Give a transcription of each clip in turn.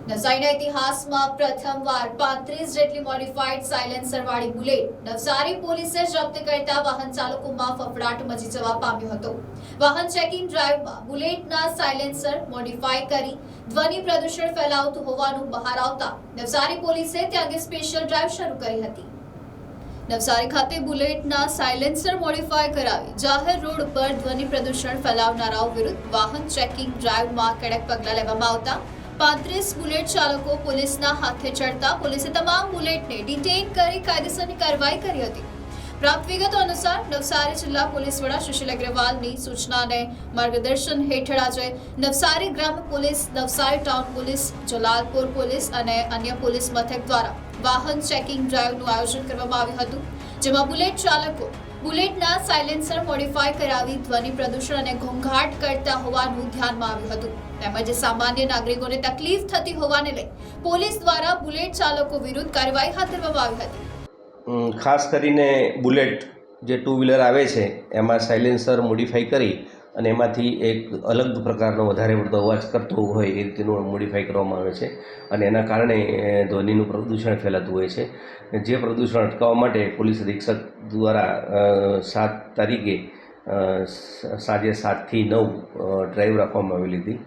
નવસારીના ઇતિહાસમાં પ્રથમવાર 35 જેટલી મોડિફાઈડ સાયલેન્સર વાળી બુલેટ નવસારી પોલીસે જપ્ત કરતા વાહન ચાલકોમાં ફફડાટ મચી જવા પામ્યો હતો। વાહન ચેકિંગ ડ્રાઈવમાં બુલેટના સાયલેન્સર મોડિફાઈ કરી ધ્વનિ પ્રદૂષણ ફેલાવતું હોવાનું બહાર આવતા નવસારી પોલીસે તે અંગે સ્પેશિયલ ડ્રાઈવ શરૂ કરી હતી। નવસારી ખાતે બુલેટના સાયલેન્સર મોડિફાઈ કરાવી જાહેર રોડ પર ધ્વનિ પ્રદૂષણ ફેલાવનારાઓ વિરુદ્ધ વાહન ચેકિંગ ડ્રાઈવમાં કડક પગલાં લેવામાં આવતા 35 બુલેટ ચાલકો પોલીસના હાથે ચડતા પોલીસે તમામ બુલેટને ડિટેઇન કરી કાયદેસરની કાર્યવાહી કરી હતી। પ્રાપ્ત વિગતો અનુસાર નવસારી જિલ્લા પોલીસ વડા સુશીલ અગ્રવાલની સૂચનાને માર્ગદર્શન હેઠળ આજે નવસારી ગ્રામ્ય police, Navsari town police, Jalalpur police અને અન્ય પોલીસ મથક દ્વારા વાહન ચેકિંગ ડ્રાઈવનું આયોજન કરવામાં આવ્યું હતું, જેમાં બુલેટ ચાલકો બુલેટના સાયલેન્સર મોડિફાઈ કરાવી ધ્વનિ પ્રદૂષણ અને ઘોંઘાટ કરતા હોવાનું ધ્યાનમાં આવ્યું હતું। તેમજ સામાન્ય નાગરિકોને તકલીફ થતી હોવાને લઈ પોલીસ દ્વારા બુલેટ ચાલકો વિરુદ્ધ કાર્યવાહી હાથ ધરવામાં આવી હતી। ખાસ કરીને બુલેટ જે ટુ વ્હીલર આવે છે એમાં સાયલેન્સર મોડિફાઈ કરી અને એમાંથી એક અલગ પ્રકારનો વધારે પડતો અવાજ કરતો હોય એ રીતનું મોડિફાઈ કરવામાં આવે છે અને એના કારણે ધ્વનિનું પ્રદૂષણ ફેલાતું હોય છે। જે પ્રદૂષણ અટકાવવા માટે પોલીસ અધિક્ષક દ્વારા 7 તારીખે સાંજે 7 થી 9 ડ્રાઈવ રાખવામાં આવેલી હતી।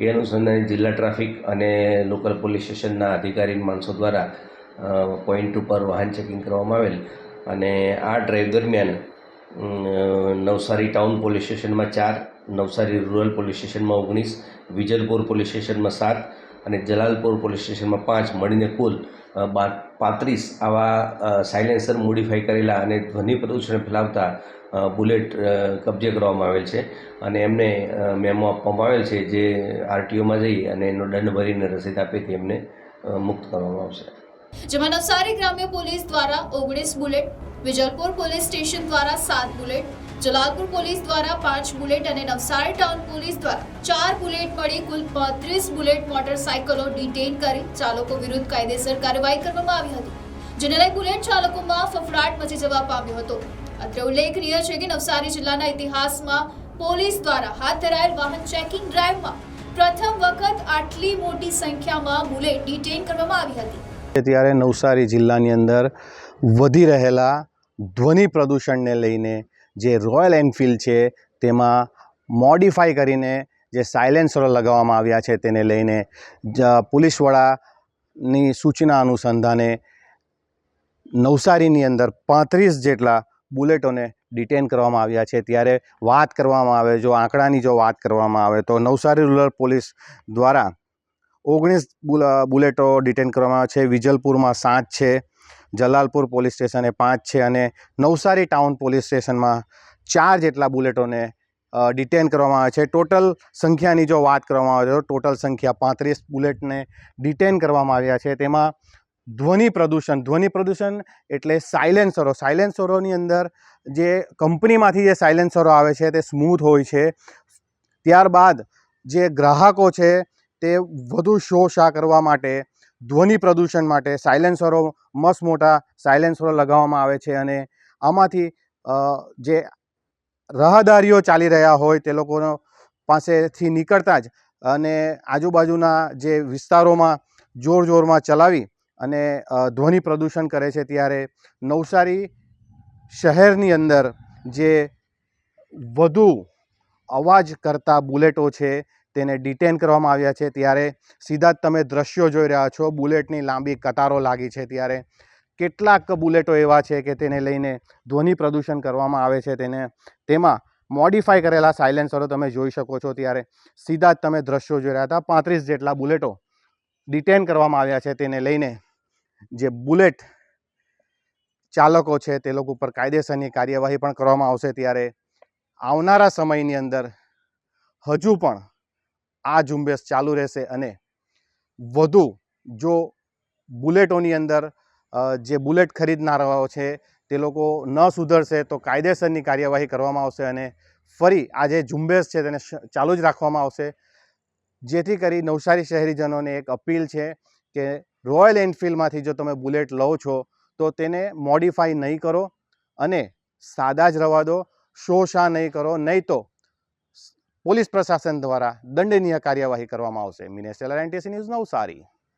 એ અનુસંધાને જિલ્લા ટ્રાફિક અને લોકલ પોલીસ સ્ટેશનના અધિકારી માણસો દ્વારા પોઈન્ટ ઉપર વાહન ચેકિંગ કરવામાં આવેલ અને આ ડ્રાઈવ દરમિયાન નવસારી ટાઉન પોલીસ સ્ટેશનમાં 4, નવસારી રૂરલ પોલીસ સ્ટેશનમાં 19, વિજલપુર પોલીસ સ્ટેશનમાં 7 અને જલાલપુર પોલીસ સ્ટેશનમાં 5 મળીને કુલ 35 આવા સાયલેન્સર મોડિફાઈ કરેલા અને ધ્વનિ પ્રદૂષણ ફેલાવતા બુલેટ કબજે કરવામાં આવેલ છે અને એમને મેમો આપવામાં આવેલ છે, જે આરટીઓમાં જઈ અને એનો દંડ ભરીને રસીદ આપીથી એમને મુક્ત કરવામાં આવશે। જેમાં નવસારી ગ્રામ્ય પોલીસ દ્વારા 19 બુલેટ, વિજલપુર પોલીસ સ્ટેશન દ્વારા 7 બુલેટ, જલાલપુર પોલીસ દ્વારા 5 બુલેટ અને નવસારી ટાઉન પોલીસ દ્વારા 4 બુલેટ મળી કુલ 35 બુલેટ મોટરસાયકલો ડિટેઇન કરી ચાલકો વિરુદ્ધ કાયદેસર કાર્યવાહી કરવામાં આવી હતી, જેને લઈ બુલેટ ચાલકોમાં ફફડાટ મચી જવા પામ્યો હતો। અત્રે ઉલ્લેખનીય છે કે નવસારી જિલ્લાના ઇતિહાસમાં પોલીસ દ્વારા હાથ ધરાયેલ વાહન ચેકિંગ ડ્રાઈવમાં પ્રથમ વખત આટલી મોટી સંખ્યામાં બુલેટ ડિટેઇન કરવામાં આવી હતી। ત્યારે નવસારી જિલ્લાની અંદર વધી રહેલા ધ્વનિ પ્રદૂષણને લઈને જે રોયલ એનફિલ્ડ છે તેમાં મોડિફાઈ કરીને જે સાયલેન્સરો લગાવવામાં આવ્યા છે તેને લઈને પોલીસ વડાની સૂચના અનુસંધાને નવસારીની અંદર 35 જેટલા બુલેટોને ડિટેન કરવામાં આવ્યા છે। ત્યારે વાત કરવામાં આવે, જો આંકડાની જો વાત કરવામાં આવે તો નવસારી રૂરલ પોલીસ દ્વારા 19 બુલેટો ડિટેન કરવામાં આવે છે, વિજલપુરમાં 7 છે, જલાલપુર પોલીસ સ્ટેશને 5 છે અને નવસારી ટાઉન પોલીસ સ્ટેશનમાં 4 જેટલા બુલેટોને ડિટેન કરવામાં આવે છે। ટોટલ સંખ્યાની જો વાત કરવામાં આવે તો ટોટલ સંખ્યા 35 બુલેટને ડિટેન કરવામાં આવ્યા છે। તેમાં ધ્વનિ પ્રદૂષણ એટલે સાયલેન્સરોની અંદર જે કંપનીમાંથી જે સાયલેન્સરો આવે છે તે સ્મૂથ હોય છે, ત્યારબાદ જે ગ્રાહકો છે તે વધુ શોર કરવા માટે, ધ્વનિ પ્રદૂષણ માટે સાયલેન્સરો મસ્ત મોટા સાયલેન્સરો લગાવવામાં આવે છે અને આમાંથી જે રાહદારીઓ ચાલી રહ્યા હોય તે લોકો પાસેથી નીકળતા જ અને આજુબાજુના જે વિસ્તારોમાં જોરમાં ચલાવી અને ધ્વનિ પ્રદૂષણ કરે છે। ત્યારે નવસારી શહેરની અંદર જે વધુ અવાજ કરતા બુલેટો છે તેને ડિટેન કરવામાં આવ્યા છે। ત્યારે સીધા જ તમે દ્રશ્યો જોઈ રહ્યા છો, બુલેટની લાંબી કતારો લાગી છે। ત્યારે કેટલાક બુલેટો એવા છે કે તેને લઈને ધ્વનિ પ્રદૂષણ કરવામાં આવે છે, તેમાં મોડિફાઈ કરેલા સાયલેન્સરો તમે જોઈ શકો છો। ત્યારે સીધા જ તમે દ્રશ્યો જોઈ રહ્યા હતા, 35 જેટલા બુલેટો ડિટેન કરવામાં આવ્યા છે। તેને લઈને જે બુલેટ ચાલકો છે તે લોકો ઉપર કાયદેસરની કાર્યવાહી પણ કરવામાં આવશે। ત્યારે આવનારા સમયની અંદર હજુ પણ આ ઝુંબેશ ચાલુ રહેશે અને વધુ જો બુલેટોની અંદર જે બુલેટ ખરીદનારાઓ છે તે લોકો ન સુધરશે તો કાયદેસરની કાર્યવાહી કરવામાં આવશે અને ફરી આ જે ઝુંબેશ છે તેને ચાલુ જ રાખવામાં આવશે, જેથી કરી નવસારી શહેરીજનોને એક અપીલ છે કે રોયલ એનફિલ્ડમાંથી જો તમે બુલેટ લો છો તો તેને મોડિફાઈ નહીં કરો અને સાદા જ રહેવા દો, શોષા નહીં કરો, નહીં તો પોલીસ પ્રશાસન દ્વારા દંડનીય કાર્યવાહી કરવામાં આવશે। Minesh LR, NTC news, Navsari.